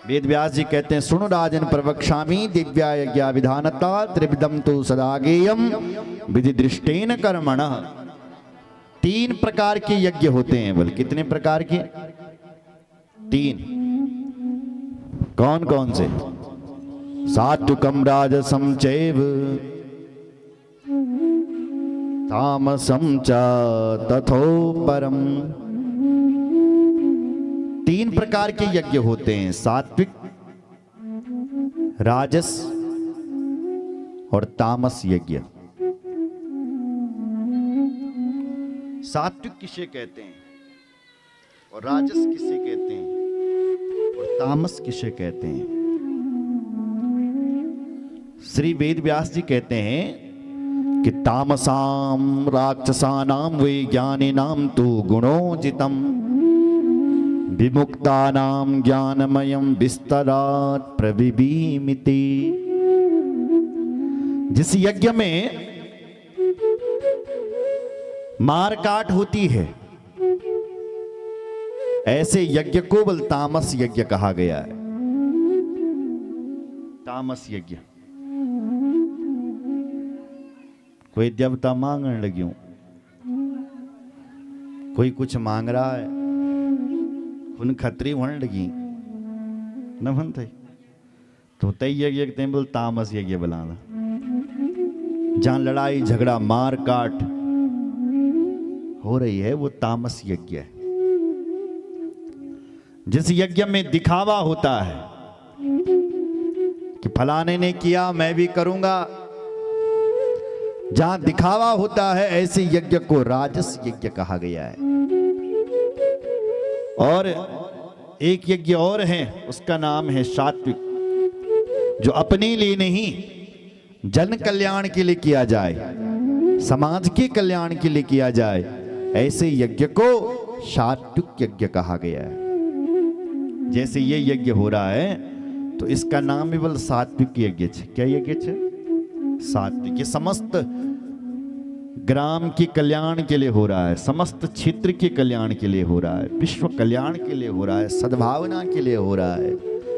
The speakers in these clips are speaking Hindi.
वेद व्यास जी कहते हैं सुनो राजन प्रवक्ष्यामि दिव्या यज्ञा विधानता त्रिविधम तो सदागेयम विधि दृष्टेन कर्मणः। 3 प्रकार के यज्ञ होते हैं। बोल कितने प्रकार के? 3। कौन कौन से? सात्विकम राजसम चैव तामसम च तथोपरम। 3 प्रकार के यज्ञ होते हैं, सात्विक, राजस और तामस यज्ञ। सात्विक किसे कहते हैं और राजस किसे कहते हैं और तामस किसे कहते हैं? श्री वेद व्यास जी कहते हैं कि तामसाम राक्षसानाम वे ज्ञानिनाम तु गुणोजितम विमुक्तानाम ज्ञानमयम विस्तरात् प्रविभीमिति। जिस यज्ञ में मार काट होती है ऐसे यज्ञ को बल तामस यज्ञ कहा गया है। तामस यज्ञ। कोई देवता मांगने लगियों, कोई कुछ मांग रहा है, उन खतरी होने लगी न बनते तो तय यज्ञ बोल तामस यज्ञ बुलाना। जहां लड़ाई झगड़ा मार काट हो रही है वो तामस यज्ञ है। जिस यज्ञ में दिखावा होता है कि फलाने ने किया मैं भी करूंगा, जहां दिखावा होता है ऐसे यज्ञ को राजस यज्ञ कहा गया है। और एक यज्ञ और है, उसका नाम है सात्विक, जो अपने लिए नहीं जन कल्याण के लिए किया जाए, समाज के कल्याण के लिए किया जाए, ऐसे यज्ञ को सात्विक यज्ञ कहा गया है। जैसे ये यज्ञ हो रहा है तो इसका नाम भी बल सात्विक यज्ञ है। क्या यज्ञ है? सात्विक। ये समस्त ग्राम के कल्याण के लिए हो रहा है, समस्त क्षेत्र के कल्याण के लिए हो रहा है, विश्व कल्याण के लिए हो रहा है, सद्भावना के लिए हो रहा है,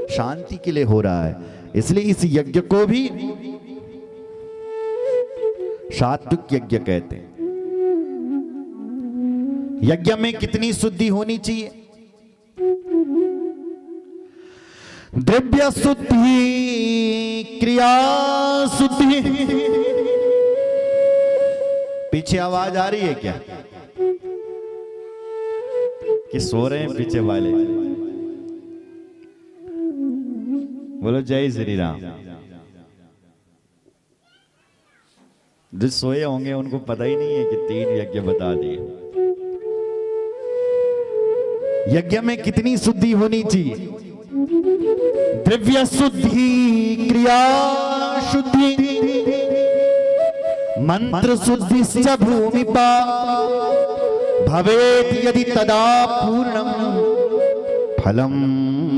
शांति के लिए हो रहा है। इसलिए इस यज्ञ को भी सात्विक यज्ञ कहते हैं। यज्ञ में कितनी शुद्धि होनी चाहिए? द्रव्य शुद्धि, क्रिया शुद्धि। पीछे आवाज आ रही है क्या कि सो रहे हैं पीछे वाले? बोलो जय श्री राम। जो सोए होंगे उनको पता ही नहीं है कि 3 यज्ञ बता दिए। यज्ञ में कितनी शुद्धि होनी चाहिए? द्रव्य शुद्धि, क्रिया शुद्धि, मंत्र शुद्धि च भूमिपा भवेत् यदि तदा पूर्णं फलं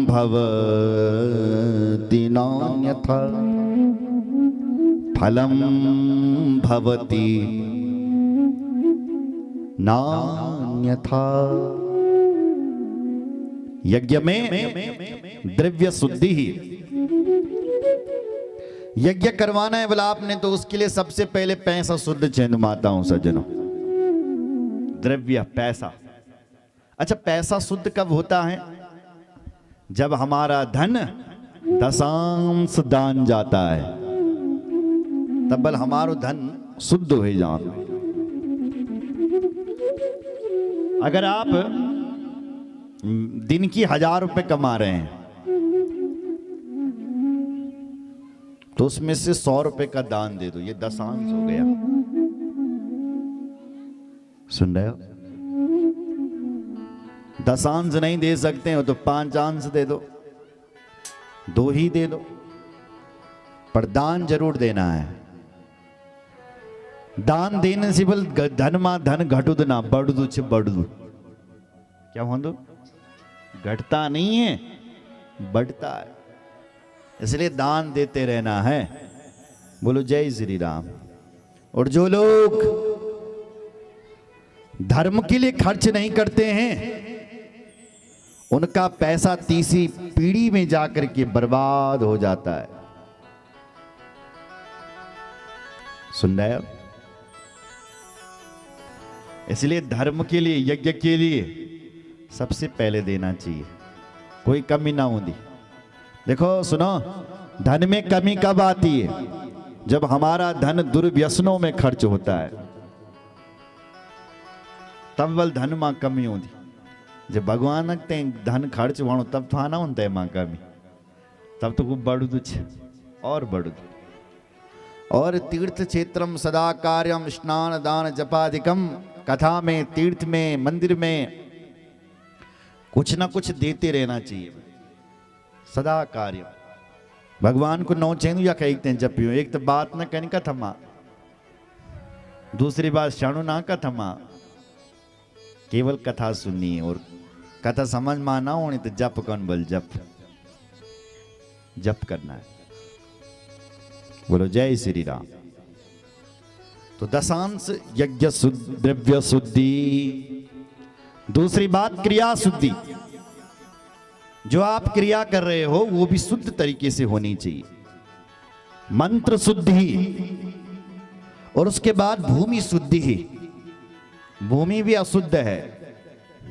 भवति नान्यथा। फलं भवति नान्यथा। यज्ञ में द्रव्य शुद्धि ही। यज्ञ करवाना है बोला आपने तो उसके लिए सबसे पहले पैसा शुद्ध चंदमाता हूं सज्जनों। द्रव्य पैसा। अच्छा, पैसा शुद्ध कब होता है? जब हमारा धन दशांश दान जाता है तब बल हमारो धन शुद्ध हो जाता। अगर आप दिन की 1000 रुपए कमा रहे हैं तो उसमें से 100 रुपए का दान दे दो, ये दशांश हो गया। सुन रहे हो? दशांश नहीं दे सकते हो तो 5 अंश दे दो, 2 ही दे दो, पर दान जरूर देना है। दान देने से बल धन मा धन घटुद ना बढ़दू छे बढ़दू। क्या होंदो? घटता नहीं है, बढ़ता है। इसलिए दान देते रहना है। बोलो जय श्री राम। और जो लोग धर्म के लिए खर्च नहीं करते हैं उनका पैसा तीसरी पीढ़ी में जाकर के बर्बाद हो जाता है। सुन रहे हो? इसलिए धर्म के लिए, यज्ञ के लिए सबसे पहले देना चाहिए, कोई कमी ना होती। देखो सुनो, धन में कमी कब आती है? जब हमारा धन दुर्व्यसनों में खर्च होता है, तब वल धन मां कमी होती। जब भगवान ते धन खर्च वणो तब तो आना होता है मां कमी, तब तो खूब बढ़ और बढ़। और तीर्थ क्षेत्रम सदा कार्यम स्नान दान जपादिकम, कथा में, तीर्थ में, मंदिर में कुछ ना कुछ देते रहना चाहिए। सदा कार्य भगवान को नौ चेंदू या कहते जपियो। एक तो बात न कहने का थमा, दूसरी बात शाणु ना का थमा, केवल कथा सुननी है। और कथा समझ में ना होनी तो जप कौन बल, जप करना है। बोलो जय श्री राम। तो दशांश यज्ञ द्रव्य शुद्धि। दूसरी बात क्रिया शुद्धि, जो आप क्रिया कर रहे हो वो भी शुद्ध तरीके से होनी चाहिए। मंत्र शुद्धि, और उसके बाद भूमि शुद्धि। भूमि भी अशुद्ध है,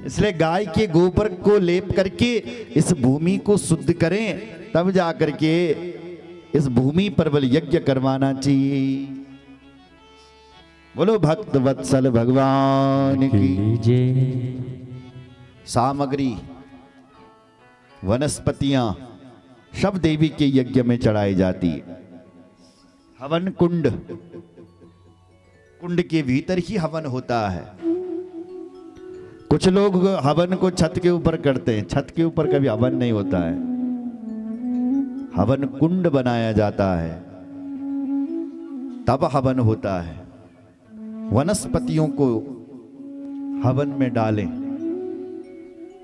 इसलिए गाय के गोबर को लेप करके इस भूमि को शुद्ध करें, तब जाकर के इस भूमि पर बल यज्ञ करवाना चाहिए। बोलो भक्त वत्सल भगवान की जय। सामग्री, वनस्पतियां सब देवी के यज्ञ में चढ़ाई जाती है। हवन कुंड, कुंड के भीतर ही हवन होता है। कुछ लोग हवन को छत के ऊपर करते हैं, छत के ऊपर कभी हवन नहीं होता है। हवन कुंड बनाया जाता है, तब हवन होता है। वनस्पतियों को हवन में डालें,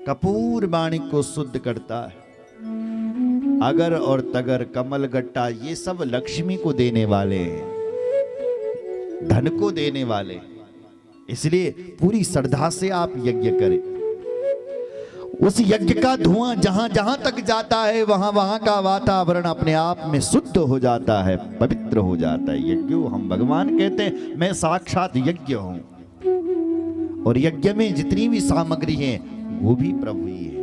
कपूर वाणी को शुद्ध करता है। अगर और तगर, कमल गट्टा, ये सब लक्ष्मी को देने वाले हैं, धन को देने वाले। इसलिए पूरी श्रद्धा से आप यज्ञ करें। उस यज्ञ का धुआं जहां जहां तक जाता है, वहां वहां का वातावरण अपने आप में शुद्ध हो जाता है, पवित्र हो जाता है। यज्ञ हम भगवान कहते हैं, मैं साक्षात यज्ञ हूं। और यज्ञ में जितनी भी सामग्री है वो भी प्रभु ही है।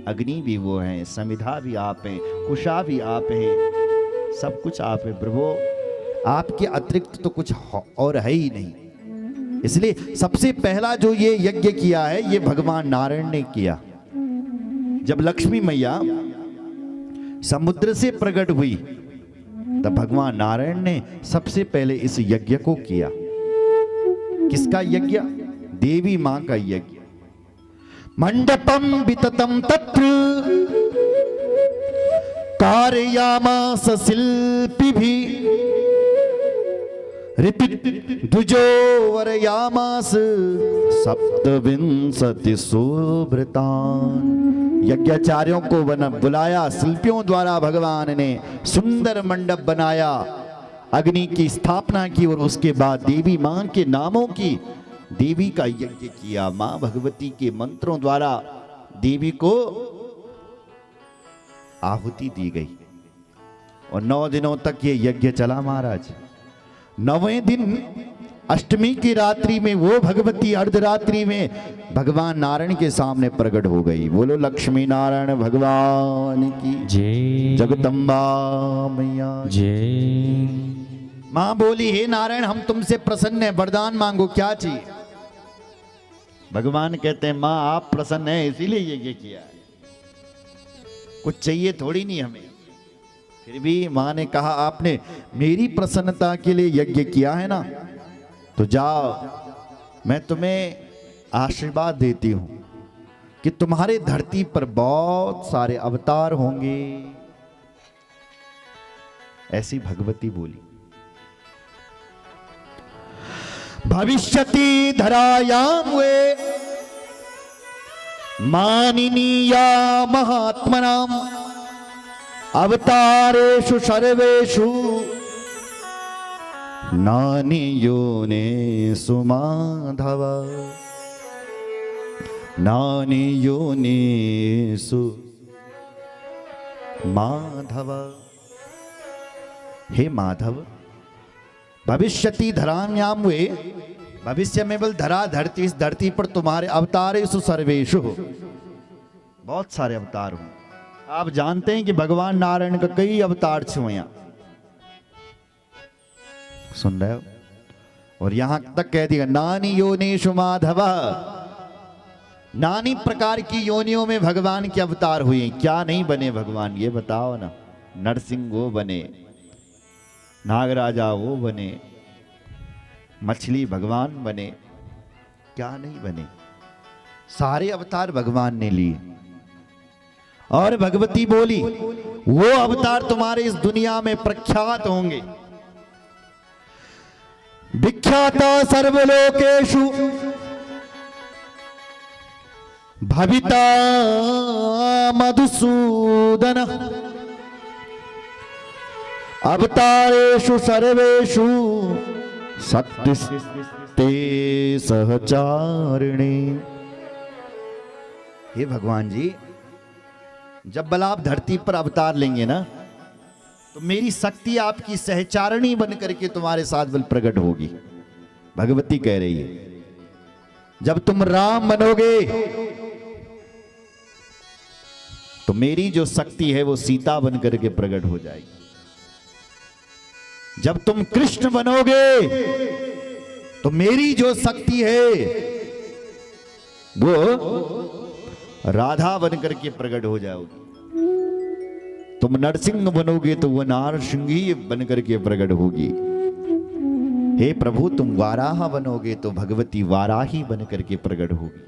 अग्नि भी वो है, समिधा भी आप हैं, कुशा भी आप हैं, सब कुछ आप है प्रभु। आपके अतिरिक्त तो कुछ और है ही नहीं। इसलिए सबसे पहला जो ये यज्ञ किया है, ये भगवान नारायण ने किया। जब लक्ष्मी मैया समुद्र से प्रकट हुई, तब भगवान नारायण ने सबसे पहले इस यज्ञ को किया। किसका यज्ञ? देवी मां का यज्ञ। मंडपम विततम तत्र कारयामास शिल्पी भी ऋतुजो वरयामास सप्तविंशति सुभृतान। यज्ञाचार्यों को बुलाया, शिल्पियों द्वारा भगवान ने सुंदर मंडप बनाया, अग्नि की स्थापना की और उसके बाद देवी मां के नामों की देवी का यज्ञ किया। मां भगवती के मंत्रों द्वारा देवी को आहुति दी गई और 9 दिनों तक ये यज्ञ चला महाराज। 9वें दिन अष्टमी की रात्रि में वो भगवती अर्धरात्रि में भगवान नारायण के सामने प्रकट हो गई। बोलो लक्ष्मी नारायण भगवान की जय, जगदम्बा मैया जय। मां बोली, हे नारायण, हम तुमसे प्रसन्न हैं, वरदान मांगो, क्या चाहिए? भगवान कहते हैं, मां आप प्रसन्न हैं इसीलिए ये किया है, कुछ चाहिए थोड़ी नहीं हमें। फिर भी मां ने कहा, आपने मेरी प्रसन्नता के लिए यज्ञ किया है ना, तो जाओ, मैं तुम्हें आशीर्वाद देती हूं कि तुम्हारे धरती पर बहुत सारे अवतार होंगे। ऐसी भगवती बोली। भविष्यति धरायां वे मानिनीया महात्मनाम अवतारेषु सर्वेषु नानी योनेषु माधव। नानी योनिषु माधव। हे माधव, भविष्यति धराम्याम वे, भविष्य में बल धरा धरती, इस धरती पर तुम्हारे अवतारेषु सर्वेषु, बहुत सारे अवतार हों। आप जानते हैं कि भगवान नारायण का कई अवतार छुए यहाँ, सुन रहे हो? और यहां तक कह दिया नानी योनिषु माधव, नानी प्रकार की योनियों में भगवान के अवतार हुए। क्या नहीं बने भगवान, ये बताओ ना। नरसिंह वो बने, नागराजा वो बने, मछली भगवान बने, क्या नहीं बने। सारे अवतार भगवान ने लिए। और भगवती बोली वो अवतार तुम्हारे इस दुनिया में प्रख्यात होंगे। विख्याता सर्वलोकेषु भविता मधुसूदन, अवतारेषु सर्वेषु सत्यस्ते सहचारिणे। हे भगवान जी, जब बल आप धरती पर अवतार लेंगे ना, तो मेरी शक्ति आपकी सहचारिणी बन करके तुम्हारे साथ बल प्रकट होगी। भगवती कह रही है जब तुम राम बनोगे तो मेरी जो शक्ति है वो सीता बन करके प्रकट हो जाएगी। जब तुम कृष्ण बनोगे तो मेरी जो शक्ति है वो राधा बन करके प्रकट हो जाओगी। तुम नरसिंह बनोगे तो वो नारसिंही बन करके प्रकट होगी। हे प्रभु, तुम वाराह बनोगे तो भगवती वाराही बन करके प्रकट होगी।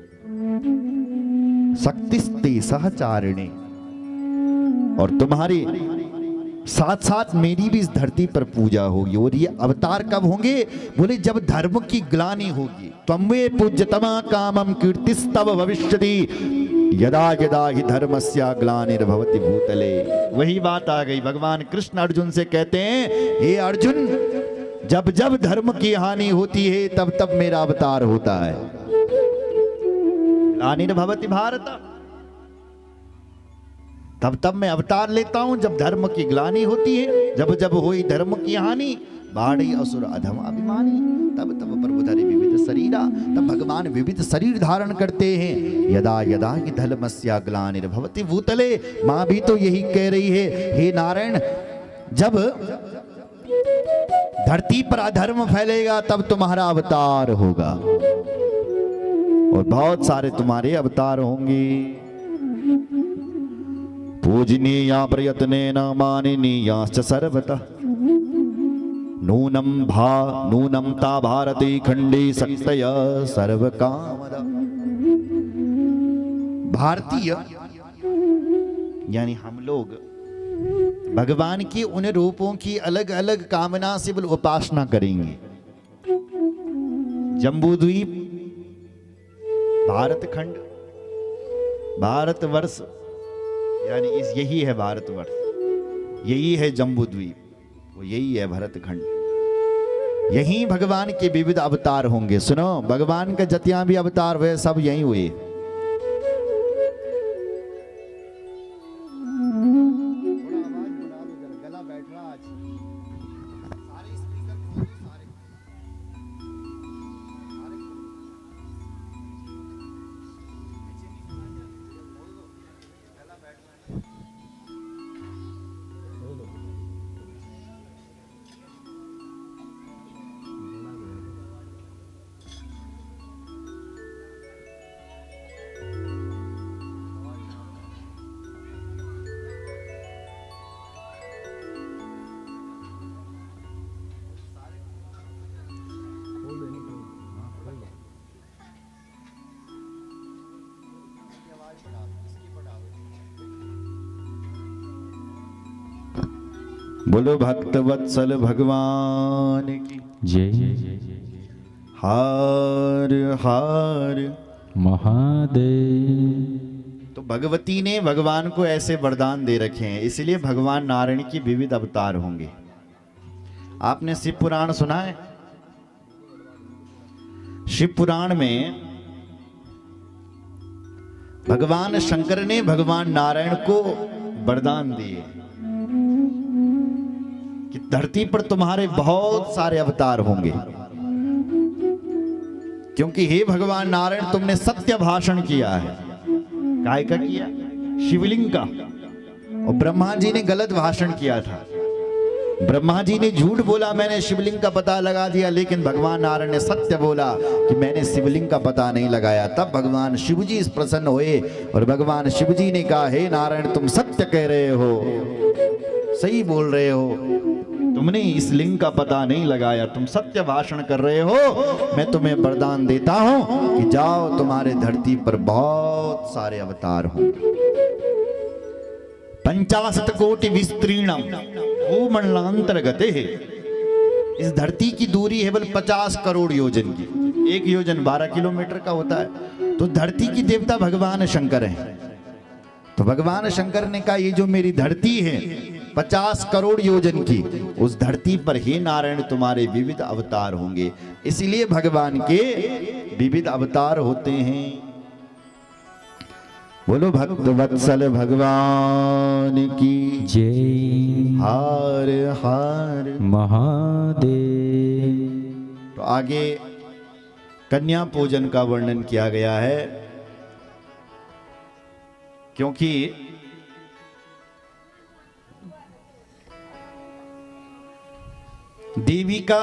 शक्तिस्ते सहचारिणे, और तुम्हारे साथ साथ मेरी भी इस धरती पर पूजा होगी। और ये अवतार कब होंगे? बोले जब धर्म की ग्लानि होगी। त्वमे पूज्यतमा कामम कीर्तिस्तव भविष्यति यदा यदा हि धर्मस्य ग्लानिर्भवति भूतले। वही बात आ गई। भगवान कृष्ण अर्जुन से कहते हैं, हे अर्जुन, जब जब धर्म की हानि होती है तब तब मेरा अवतार होता है। ग्लानिर्भवति भारत, तब तब मैं अवतार लेता हूं जब धर्म की ग्लानि होती है। जब जब हुई धर्म की हानि, बाढ़ी असुर अधम अभिमानी, तब तब प्रभु धरे विविध शरीरा। तब भगवान विविध शरीर धारण करते हैं। यदा यदा हि धर्मस्य ग्लानिर्भवति भूतले। मां भी तो यही कह रही है, हे नारायण, जब धरती पर अधर्म फैलेगा तब तुम्हारा अवतार होगा। और बहुत सारे तुम्हारे अवतार होंगे। पूजनीया प्रयत्नेन माननीयाश्च सर्वतः, नूनम ता भारती खंडे शक्तय सर्वकामदा। भारतीय यानी हम लोग भगवान की उन रूपों की अलग अलग कामना से बल उपासना करेंगे। जम्बूद्वीप, भारत खंड, भारतवर्ष यानी यही है भारतवर्ष, यही है जम्बूद्वीप, वो यही है भरतखंड। यही भगवान के विविध अवतार होंगे। सुनो, भगवान का जतियां भी अवतार हुए सब यही हुए। बोलो भक्त वत्सल भगवान की जय। हार हार महादेव। तो भगवती ने भगवान को ऐसे वरदान दे रखे हैं, इसलिए भगवान नारायण की विविध अवतार होंगे। आपने शिव पुराण सुना है? शिव पुराण में भगवान शंकर ने भगवान नारायण को वरदान दिए कि धरती पर तुम्हारे बहुत सारे अवतार होंगे, क्योंकि हे भगवान नारायण तुमने सत्य भाषण किया है। काय का किया? शिवलिंग का। और ब्रह्मा जी ने गलत भाषण किया था। ब्रह्मा जी ने झूठ बोला, मैंने शिवलिंग का पता लगा दिया, लेकिन भगवान नारायण ने सत्य बोला कि मैंने शिवलिंग का पता नहीं लगाया। तब भगवान शिवजी इस प्रसन्न हुए और भगवान शिवजी ने कहा, हे नारायण तुम सत्य कह रहे हो, सही बोल रहे हो, तुमने इस लिंग का पता नहीं लगाया, तुम सत्य भाषण कर रहे हो। मैं तुम्हें वरदान देता हूं कि जाओ तुम्हारे धरती पर बहुत सारे अवतार होंगे। 50 कोटि विस्तीर्णम भूमंडलांतर्गते है। इस धरती की दूरी है बल 50 करोड़ योजन की। एक योजन 12 किलोमीटर का होता है। तो धरती की देवता भगवान शंकर हैं। तो भगवान शंकर ने कहा, ये जो मेरी धरती है 50 करोड़ योजन की, उस धरती पर ही नारायण तुम्हारे विविध अवतार होंगे। इसलिए भगवान के विविध अवतार होते हैं। बोलो भक्त वत्सल भगवान की जय। हर हर महादेव। तो आगे कन्या पूजन का वर्णन किया गया है, क्योंकि देवी का